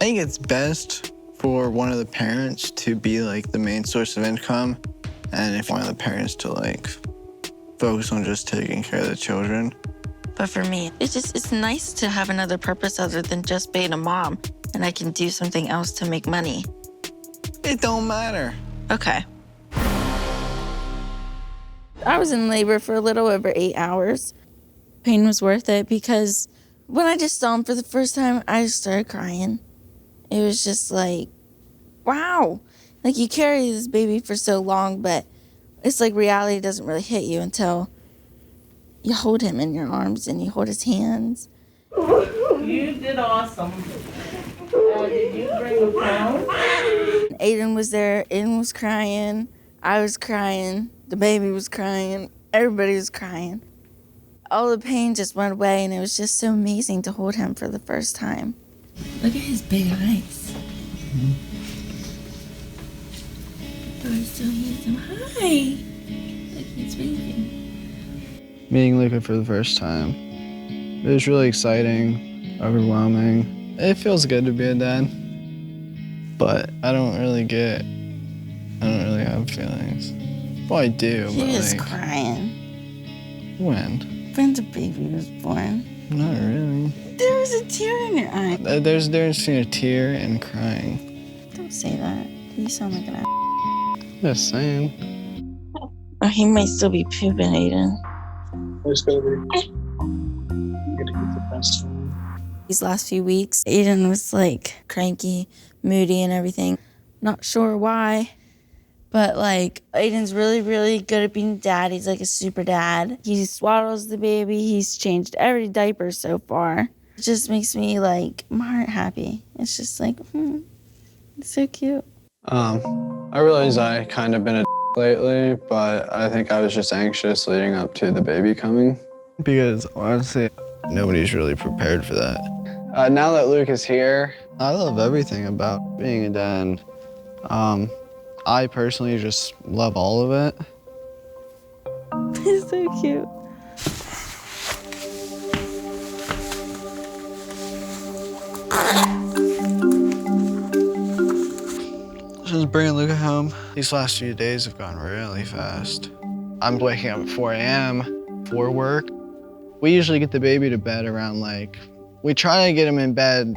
I think it's best for one of the parents to be like the main source of income, and if one of the parents to like focus on just taking care of the children. But for me, it's nice to have another purpose other than just being a mom, and I can do something else to make money. It don't matter. Okay. I was in labor for a little over 8 hours. Pain was worth it because when I just saw him for the first time, I just started crying. It was just like, wow. Like, you carry this baby for so long, but it's like reality doesn't really hit you until you hold him in your arms and you hold his hands. You did awesome. Did you bring a phone? Aden was there. Aden was crying. I was crying. The baby was crying. Everybody was crying. All the pain just went away, and it was just so amazing to hold him for the first time. Look at his big eyes. They're so handsome. Hi. Look, he's waving. Meeting Luca for the first time. It was really exciting, overwhelming. It feels good to be a dad, but I don't really have feelings. Well, I do, He but was like, crying. when? When the baby was born. Not really. There was a tear in your eye. There's a difference between a tear and crying. Don't say that. You sound like an ass. Just saying. Oh, he might still be pooping, Aden. There's gonna be. I'm gonna get the best one. These last few weeks, Aden was like cranky, moody and everything. Not sure why, but like Aden's really, really good at being a dad. He's like a super dad. He swaddles the baby. He's changed every diaper so far. It just makes me like my heart happy. It's just like, it's so cute. I realize I kind of been a lately, but I think I was just anxious leading up to the baby coming. Because honestly, nobody's really prepared for that. Now that Luke is here, I love everything about being a dad. I personally just love all of it. It's so cute. Since bringing Luca home, these last few days have gone really fast. I'm waking up at 4 a.m. for work. We usually get the baby to bed around we try to get him in bed.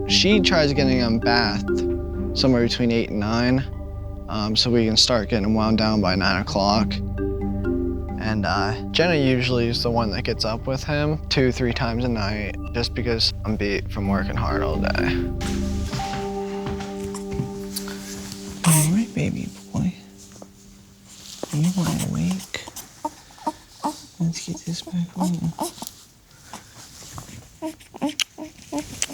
She tries getting him bathed somewhere between 8 and 9, so we can start getting him wound down by 9 o'clock. And Jenna usually is the one that gets up with him 2-3 times a night, just because I'm beat from working hard all day. All right, baby boy. Are you wide awake? Let's get this back on.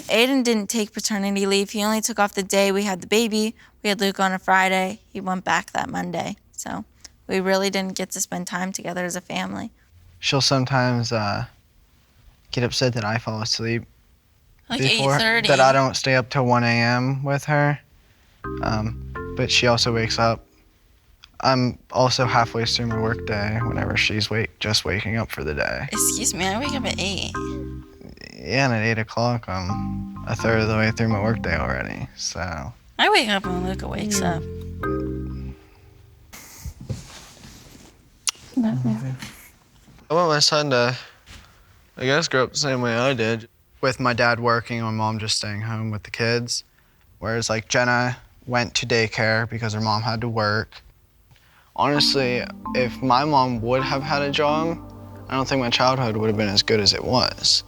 Aden didn't take paternity leave. He only took off the day we had the baby. We had Luke on a Friday. He went back that Monday. So we really didn't get to spend time together as a family. She'll sometimes get upset that I fall asleep Like before, 8:30. that I don't stay up till 1 a.m. with her. But she also wakes up. I'm also halfway through my work day whenever she's just waking up for the day. Excuse me, I wake up at 8. Yeah, and at 8 o'clock, I'm a third of the way through my work day already, so. I wake up when Luca wakes up. I want my son to, I guess, grow up the same way I did. With my dad working and my mom just staying home with the kids. Whereas Jenna went to daycare because her mom had to work. Honestly, if my mom would have had a job, I don't think my childhood would have been as good as it was.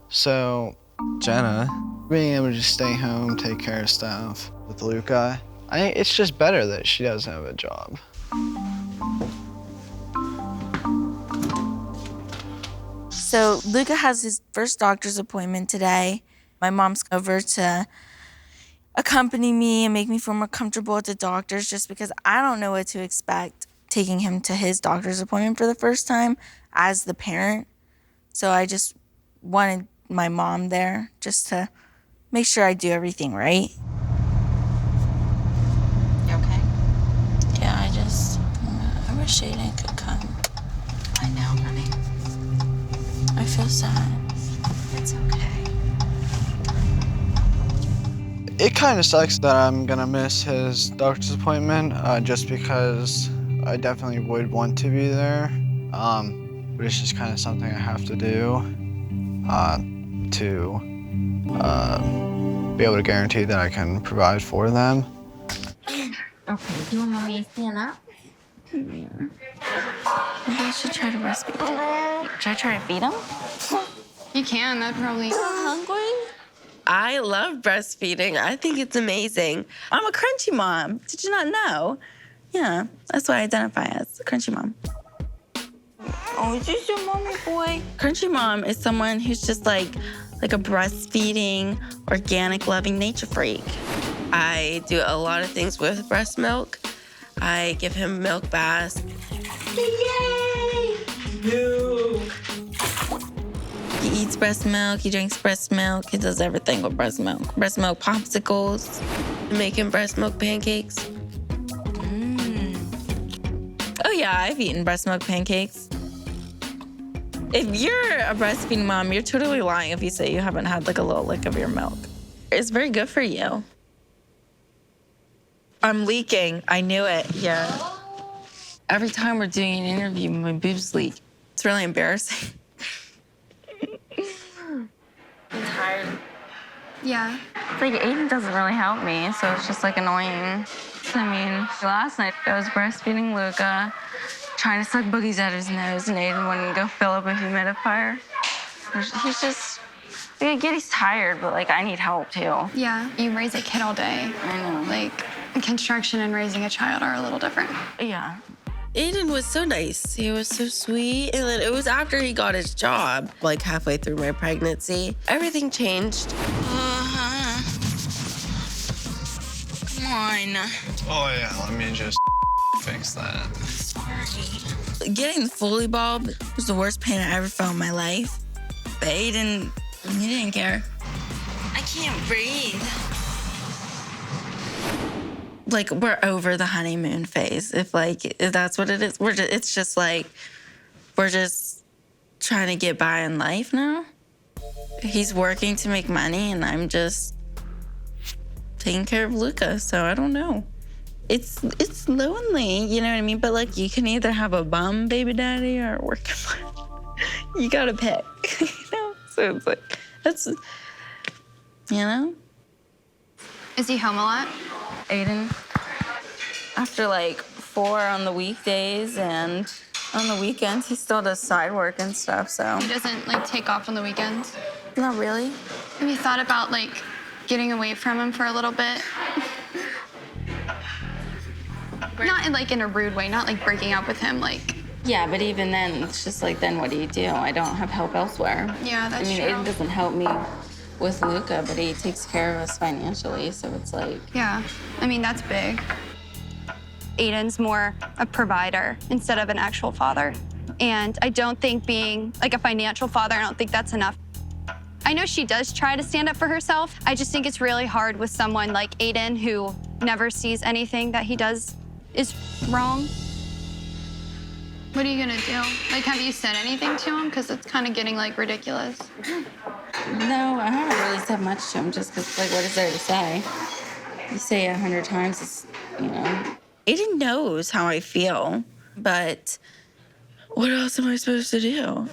So, Jenna, being able to just stay home, take care of stuff with Luca, I think it's just better that she does have a job. So Luca has his first doctor's appointment today. My mom's over to accompany me and make me feel more comfortable at the doctor's just because I don't know what to expect taking him to his doctor's appointment for the first time as the parent. So I just wanted my mom there just to make sure I do everything right. You okay? Yeah, I wish Aden could come. I know, honey. I feel sad. It's okay. It kind of sucks that I'm gonna miss his doctor's appointment just because I definitely would want to be there. But it's just kind of something I have to do to be able to guarantee that I can provide for them. Okay, do you want me to stand up? Maybe I should try to breastfeed. Should I try to feed him? You can, that probably. Hungry? I love breastfeeding. I think it's amazing. I'm a crunchy mom. Did you not know? Yeah, that's what I identify as, a crunchy mom. Oh, is this your mommy boy? Crunchy mom is someone who's just like a breastfeeding, organic, loving nature freak. I do a lot of things with breast milk. I give him milk baths. Yay! Milk! He eats breast milk, he drinks breast milk, he does everything with breast milk. Breast milk popsicles, making breast milk pancakes. Oh yeah, I've eaten breast milk pancakes. If you're a breastfeeding mom, you're totally lying if you say you haven't had like a little lick of your milk. It's very good for you. I'm leaking, I knew it, yeah. Every time we're doing an interview, my boobs leak. It's really embarrassing. I'm tired. Yeah. It's like Aden doesn't really help me, so it's just like annoying. I mean, last night I was breastfeeding Luca, trying to suck boogies out of his nose, and Aden wouldn't go fill up a humidifier. He's just, I get he's tired, but like I need help too. Yeah, you raise a kid all day. I know. Like, construction and raising a child are a little different. Yeah. Aden was so nice. He was so sweet. And then it was after he got his job, like halfway through my pregnancy. Everything changed. Come on. Oh yeah, let me just fix that. Sorry. Getting the Foley bulb was the worst pain I ever felt in my life. But Aden, he didn't care. I can't breathe. Like, we're over the honeymoon phase. If that's what it is, it's just like, we're just trying to get by in life now. He's working to make money, and I'm just taking care of Luca, so I don't know. It's lonely, you know what I mean? But, like, you can either have a bum baby daddy or a working one. You gotta pick, you know? So it's like, that's, you know? Is he home a lot? Aden, after like 4 on the weekdays and on the weekends, he still does side work and stuff, so. He doesn't, like, take off on the weekends? Not really. Have you thought about, like, getting away from him for a little bit? Not in, like, in a rude way, not, like, breaking up with him, like. Yeah, but even then, it's just like, then what do? I don't have help elsewhere. Yeah, that's true. Aden doesn't help me with Luca, but he takes care of us financially, so it's like. Yeah, I mean, that's big. Aden's more a provider instead of an actual father. And I don't think being like a financial father, I don't think that's enough. I know she does try to stand up for herself. I just think it's really hard with someone like Aden who never sees anything that he does is wrong. What are you gonna do? Like, have you said anything to him? Because it's kind of getting, like, ridiculous. No, I haven't really said much to him just because, like, what is there to say? You say 100 times, it's, you know. Aden knows how I feel, but what else am I supposed to do?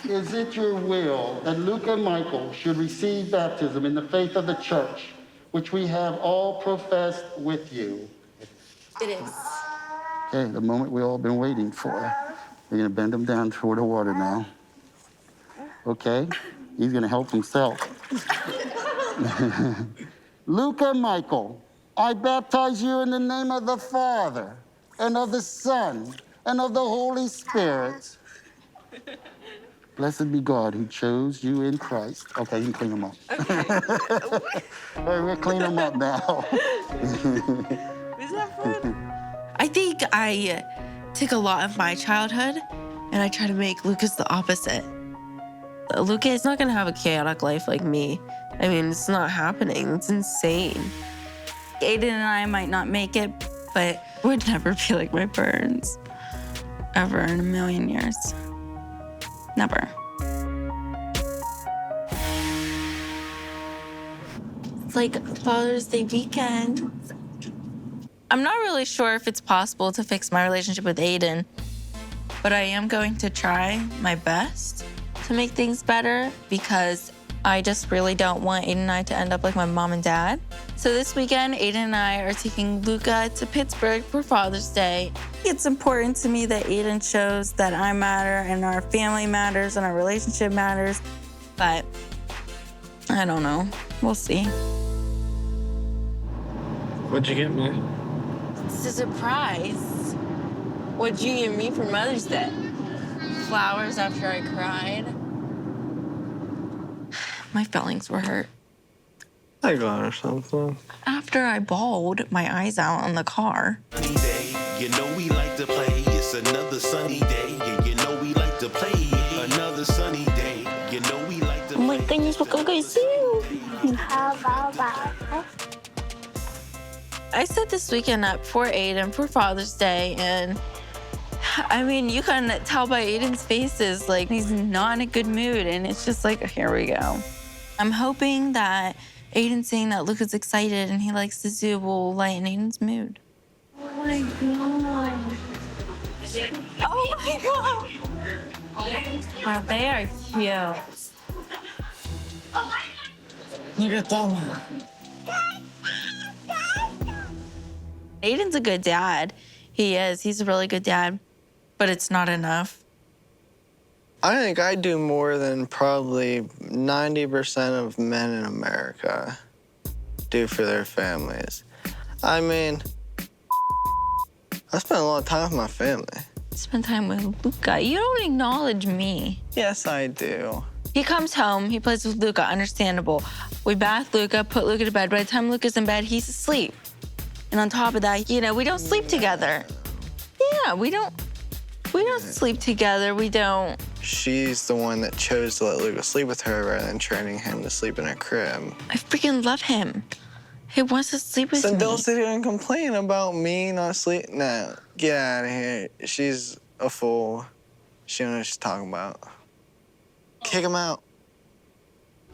Is it your will that Luca and Michael should receive baptism in the faith of the church, which we have all professed with you? It is. Okay, the moment we all been waiting for. We're gonna bend him down toward the water now. Okay, he's gonna help himself. Luca and Michael, I baptize you in the name of the Father, and of the Son, and of the Holy Spirit. Blessed be God who chose you in Christ. Okay, you can clean them up. All right, we'll clean them up now. Is that fun? I think I take a lot of my childhood and I try to make Luca's the opposite. Luca is not gonna have a chaotic life like me. I mean, it's not happening. It's insane. Aden and I might not make it, but would never be like my parents. Ever in a million years. Never. It's like Father's Day weekend. I'm not really sure if it's possible to fix my relationship with Aden, but I am going to try my best to make things better because I just really don't want Aden and I to end up like my mom and dad. So this weekend, Aden and I are taking Luca to Pittsburgh for Father's Day. It's important to me that Aden shows that I matter and our family matters and our relationship matters, but I don't know. We'll see. What'd you get me? It's a surprise. What'd you get me for Mother's Day? Flowers after I cried. My feelings were hurt. I got her something. After I bawled my eyes out on the car. You know we like to play. It's another sunny day. And you know we like to play. Another sunny day. You know we like to play. Oh my goodness, look how good you. I set this weekend up for Aden for Father's Day, and I mean, you can tell by Aiden's faces, like, he's not in a good mood, and it's just like, here we go. I'm hoping that Aden seeing that Luca's excited and he likes the zoo will lighten Aiden's mood. Oh my God. Oh my God. Wow, they are cute. Look at them. Aiden's a good dad. He is. He's a really good dad, but it's not enough. I think I do more than probably 90% of men in America do for their families. I mean, I spend a lot of time with my family. Spend time with Luca. You don't acknowledge me. Yes, I do. He comes home, he plays with Luca, understandable. We bath Luca, put Luca to bed. By the time Luca's in bed, he's asleep. And on top of that, you know, we don't sleep together. Yeah, we don't sleep together. We don't. She's the one that chose to let Luca sleep with her rather than training him to sleep in a crib. I freaking love him. He wants to sleep with me. So don't sit here and complain about me not sleeping. No, get out of here. She's a fool. She knows what she's talking about. Kick him out.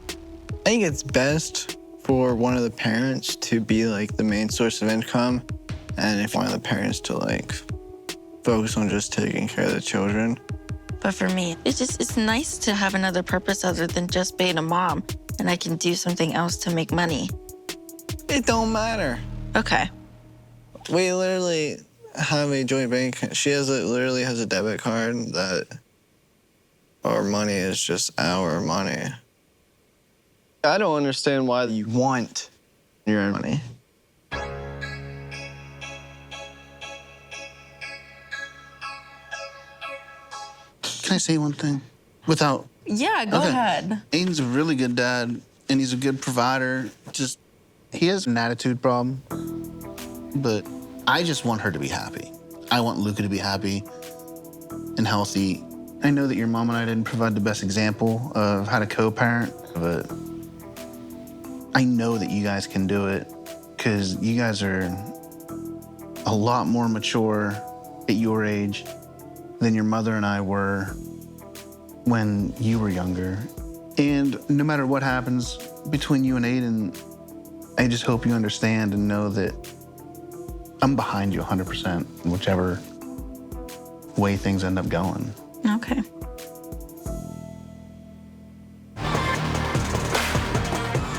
I think it's best for one of the parents to be like the main source of income, and if one of the parents to like focus on just taking care of the children. But for me, it's nice to have another purpose other than just being a mom, and I can do something else to make money. It don't matter. Okay. We literally have a joint bank. She literally has a debit card that our money is just our money. I don't understand why you want your own money. Can I say one thing? Without... Yeah, go ahead. Aiden's a really good dad, and he's a good provider. Just, he has an attitude problem. But I just want her to be happy. I want Luca to be happy and healthy. I know that your mom and I didn't provide the best example of how to co-parent, but I know that you guys can do it because you guys are a lot more mature at your age than your mother and I were when you were younger. And no matter what happens between you and Aden, I just hope you understand and know that I'm behind you 100%, whichever way things end up going. Okay.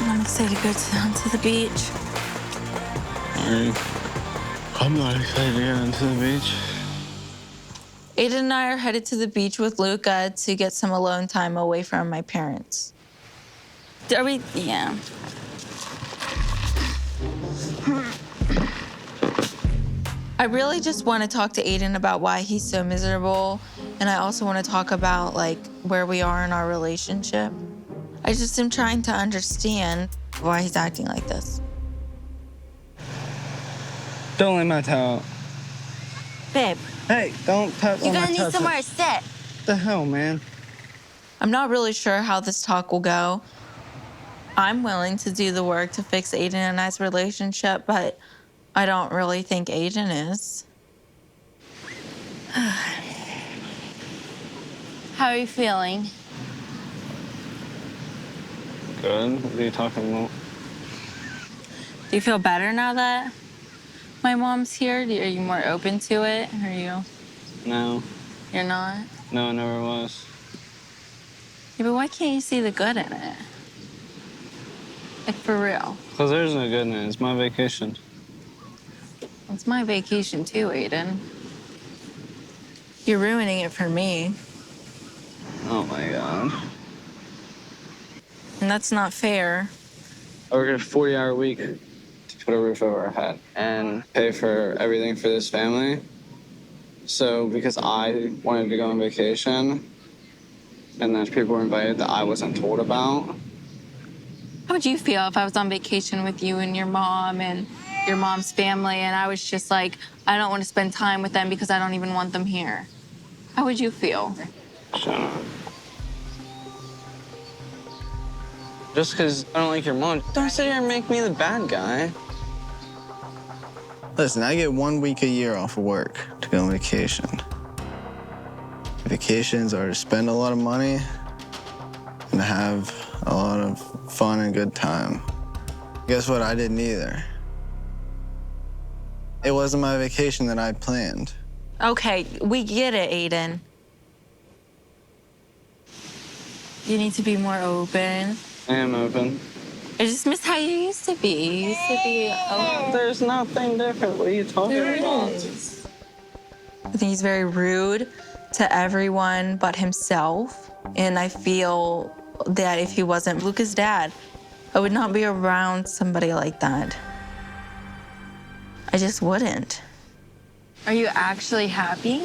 I'm excited to go down to the beach. I'm not excited to get into the beach. Aden and I are headed to the beach with Luca to get some alone time away from my parents. Are we? Yeah. I really just want to talk to Aden about why he's so miserable, and I also want to talk about, like, where we are in our relationship. I just am trying to understand why he's acting like this. Don't let my towel. Babe. Hey, don't touch You're gonna need somewhere to sit. What the hell, man? I'm not really sure how this talk will go. I'm willing to do the work to fix Aden and I's relationship, but I don't really think Aden is. How are you feeling? Good. What are you talking about? Do you feel better now that my mom's here? Are you more open to it? Or are you? No. You're not? No, it never was. Yeah, but why can't you see the good in it? Like, for real. Because there's no good in it. It's my vacation. It's my vacation too, Aden. You're ruining it for me. Oh my God. And that's not fair. I work a 40-hour week to put a roof over our head and pay for everything for this family. So because I wanted to go on vacation and then people were invited that I wasn't told about. How would you feel if I was on vacation with you and your mom and your mom's family and I was just like, I don't want to spend time with them because I don't even want them here? How would you feel? Shut up. Just because I don't like your mom, don't sit here and make me the bad guy. Listen, I get 1 week a year off of work to go on vacation. Vacations are to spend a lot of money and to have a lot of fun and good time. Guess what? I didn't either. It wasn't my vacation that I planned. Okay, we get it, Aden. You need to be more open. I am open. I just miss how you used to be. You used to be open. There's nothing different. What are you talking about? I think he's very rude to everyone but himself. And I feel that if he wasn't Luca's dad, I would not be around somebody like that. I just wouldn't. Are you actually happy?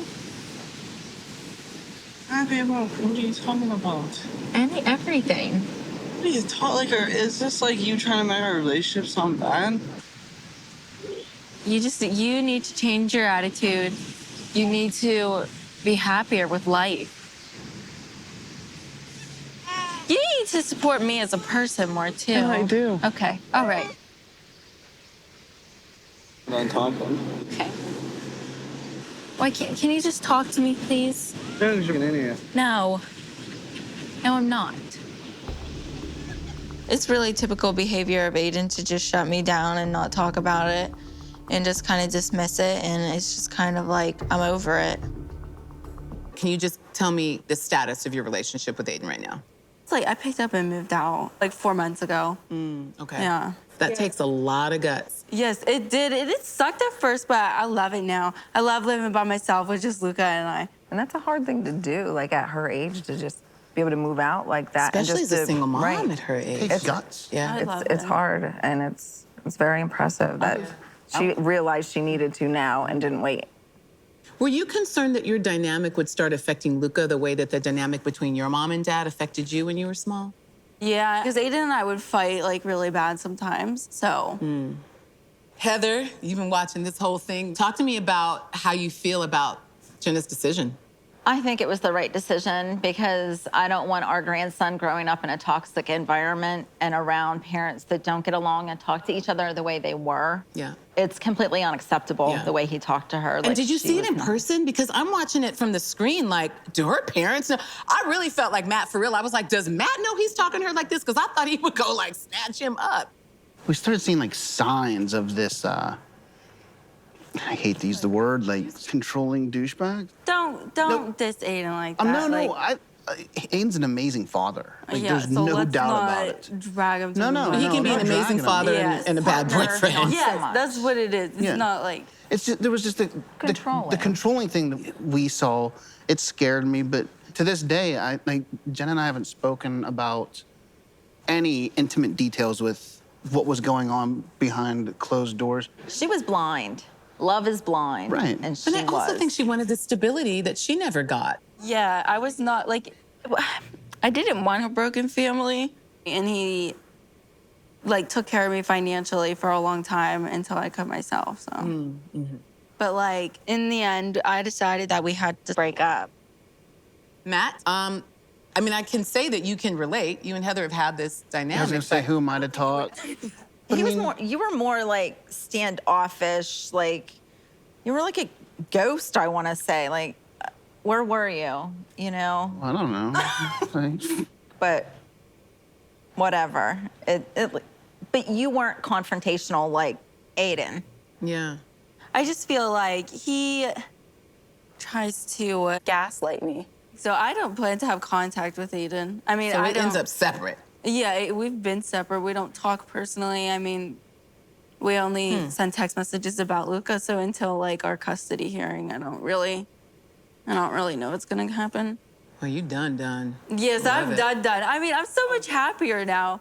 Happy about what are you talking about? Everything. What are you talking like? Is this like you trying to make our relationship sound bad? You need to change your attitude. You need to be happier with life. You need to support me as a person more too. Yeah, I do. Okay, all right. I'm done talking. Okay. Why can you just talk to me, please? You're an idiot. No. No, I'm not. It's really typical behavior of Aden to just shut me down and not talk about it and just kind of dismiss it. And it's just kind of like, I'm over it. Can you just tell me the status of your relationship with Aden right now? It's like I picked up and moved out like 4 months ago. Okay. Yeah. That takes a lot of guts. Yes, it did. It sucked at first, but I love it now. I love living by myself with just Luca and I. And that's a hard thing to do, like at her age, to just be able to move out like that. Especially and just as a single mom right. at her age. It takes guts. Yeah. It's hard, and it's very impressive that she realized she needed to now and didn't wait. Were you concerned that your dynamic would start affecting Luca the way that the dynamic between your mom and dad affected you when you were small? Yeah, because Aden and I would fight like really bad sometimes, so. Heather, you've been watching this whole thing. Talk to me about how you feel about Jenna's decision. I think it was the right decision because I don't want our grandson growing up in a toxic environment and around parents that don't get along and talk to each other the way they were. Yeah. It's completely unacceptable the way he talked to her. And did you see it in person? Because I'm watching it from the screen, like, do her parents know? I really felt like Matt, for real. I was like, does Matt know he's talking to her like this? Because I thought he would go, like, snatch him up. We started seeing like signs of this, I hate to use the word, like controlling douchebag. Don't diss Aden like that. No, Aiden's an amazing father. Like, yeah, there's so no let's doubt not about it. drag him to No, He can be an amazing father and a bad boyfriend. Yes, that's what it is. It's not like. It's just, there was just the controlling thing that we saw. It scared me, but to this day, Jenna and I haven't spoken about any intimate details with what was going on behind closed doors. She was blind. Love is blind. Right. And she But I also think she wanted the stability that she never got. Yeah, I was not like, I didn't want a broken family, and he like took care of me financially for a long time until I could myself. So, but like in the end, I decided that we had to break up. Matt, I mean, I can say that you can relate. You and Heather have had this dynamic. I was gonna say, who am I to talk? You were more like standoffish, like you were like a ghost, I want to say. Like, where were you? You know? I don't know. But whatever. But you weren't confrontational like Aden. Yeah. I just feel like he tries to gaslight me. So I don't plan to have contact with Aden. I mean, So I it don't, ends up separate. Yeah, we've been separate. We don't talk personally. I mean, we only send text messages about Luca. So until like our custody hearing, I don't really know what's gonna happen. Well, you done. Yes, Love I'm it. done. I mean, I'm so much happier now.